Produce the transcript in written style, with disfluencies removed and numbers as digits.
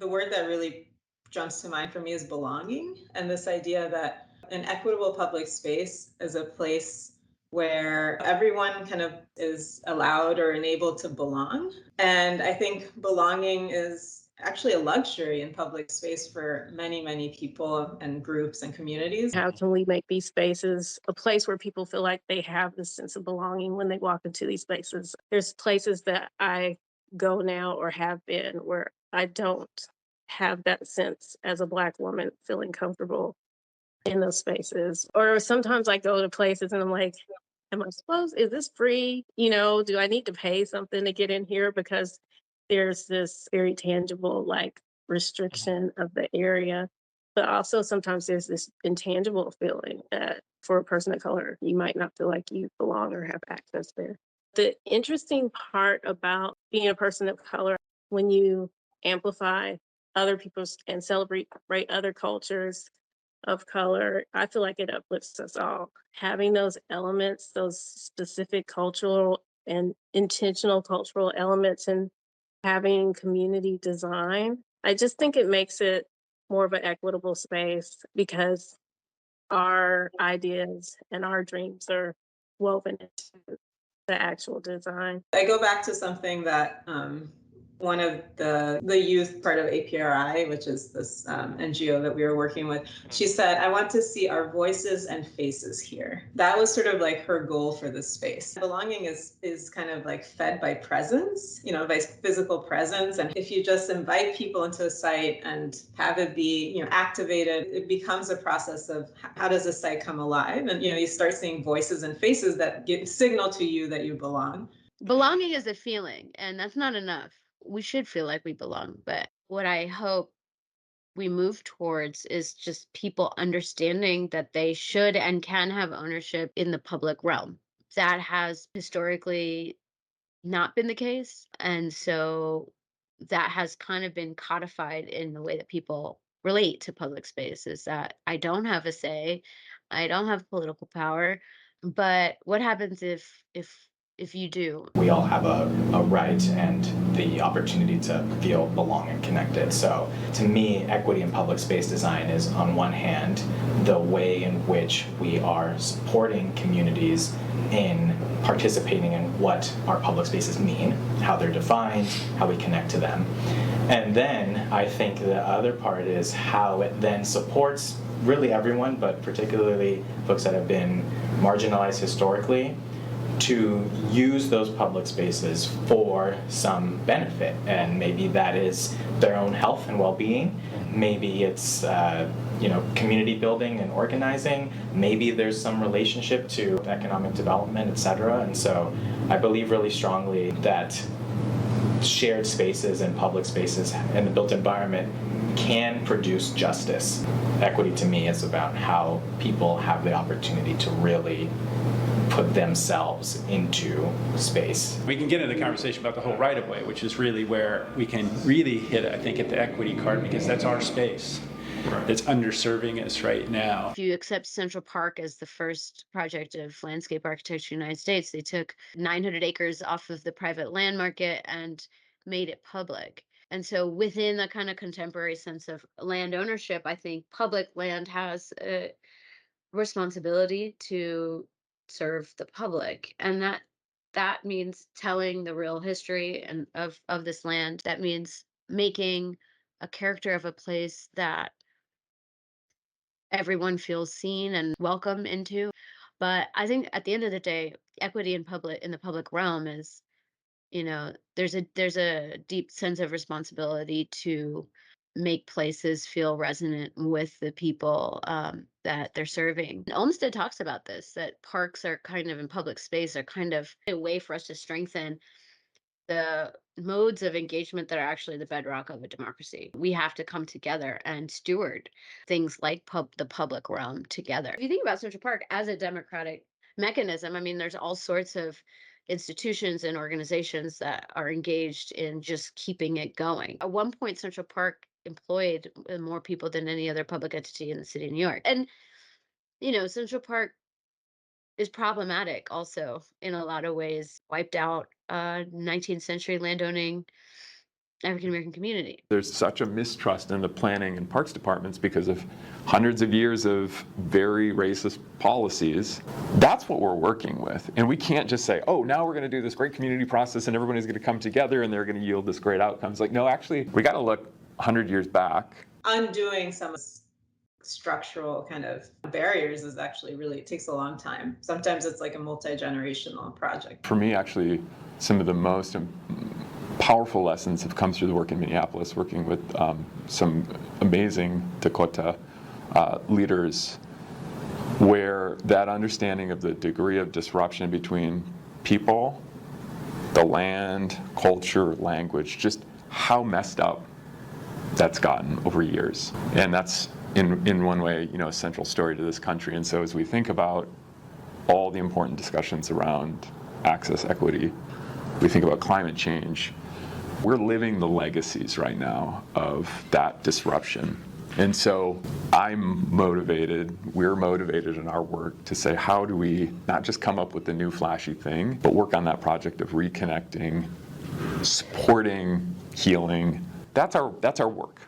the word that really jumps to mind for me is belonging, and this idea that an equitable public space is a place where everyone kind of is allowed or enabled to belong. And I think belonging is actually a luxury in public space for many, many people and groups and communities. How can we make these spaces a place where people feel like they have this sense of belonging when they walk into these spaces? There's places that I go now or have been where I don't have that sense as a Black woman feeling comfortable in those spaces. Or sometimes I go to places and I'm like, am I supposed, is this free? Do I need to pay something to get in here? Because there's this very tangible like restriction of the area. But also sometimes there's this intangible feeling that for a person of color, you might not feel like you belong or have access there. The interesting part about being a person of color, when you amplify other people's and celebrate other cultures of color, I feel like it uplifts us all. Having those elements, those specific cultural and intentional cultural elements, and having community design, I just think it makes it more of an equitable space because our ideas and our dreams are woven into the actual design. I go back to something that one of the youth part of APRI, which is this NGO that we were working with, she said, I want to see our voices and faces here. That was sort of like her goal for this space. Belonging is kind of like fed by presence, by physical presence. And if you just invite people into a site and have it be, activated, it becomes a process of how does a site come alive? And, you start seeing voices and faces that signal to you that you belong. Belonging is a feeling, and that's not enough. We should feel like we belong. But what I hope we move towards is just people understanding that they should and can have ownership in the public realm. That has historically not been the case. And so that has kind of been codified in the way that people relate to public space is that I don't have a say, I don't have political power. But what happens if you do? We all have a right and the opportunity to feel belong and connected. So to me, equity in public space design is on one hand, the way in which we are supporting communities in participating in what our public spaces mean, how they're defined, how we connect to them. And then I think the other part is how it then supports really everyone, but particularly folks that have been marginalized historically, to use those public spaces for some benefit. And maybe that is their own health and well-being. Maybe it's community building and organizing. Maybe there's some relationship to economic development, etc. And so I believe really strongly that shared spaces and public spaces and the built environment can produce justice. Equity to me is about how people have the opportunity to really put themselves into space. We can get into the conversation about the whole right-of-way, which is really where we can really hit, I think, at the equity card, because that's our space that's underserving us right now. If you accept Central Park as the first project of landscape architecture in the United States, they took 900 acres off of the private land market and made it public. And so within the kind of contemporary sense of land ownership, I think public land has a responsibility to serve the public. And that means telling the real history and of this land. That means making a character of a place that everyone feels seen and welcome into. But I think at the end of the day, equity in the public realm is, there's a deep sense of responsibility to make places feel resonant with the people that they're serving. Olmsted talks about this, that parks are kind of in public space are kind of a way for us to strengthen the modes of engagement that are actually the bedrock of a democracy. We have to come together and steward things like the public realm together. If you think about Central Park as a democratic mechanism, I mean, there's all sorts of institutions and organizations that are engaged in just keeping it going. At one point, Central Park employed more people than any other public entity in the city of New York. And, Central Park is problematic also in a lot of ways, wiped out 19th century landowning African American community. There's such a mistrust in the planning and parks departments because of hundreds of years of very racist policies. That's what we're working with. And we can't just say, oh, now we're going to do this great community process and everybody's going to come together and they're going to yield this great outcomes. Like, no, actually, we got to look 100 years back. Undoing some structural kind of barriers is actually really, it takes a long time. Sometimes it's like a multi-generational project. For me, actually, some of the most powerful lessons have come through the work in Minneapolis, working with some amazing Dakota leaders, where that understanding of the degree of disruption between people, the land, culture, language, just how messed up that's gotten over years. And that's in one way, a central story to this country. And so as we think about all the important discussions around access, equity, we think about climate change, we're living the legacies right now of that disruption. And so I'm motivated, we're motivated in our work to say, how do we not just come up with the new flashy thing, but work on that project of reconnecting, supporting, healing. That's our work.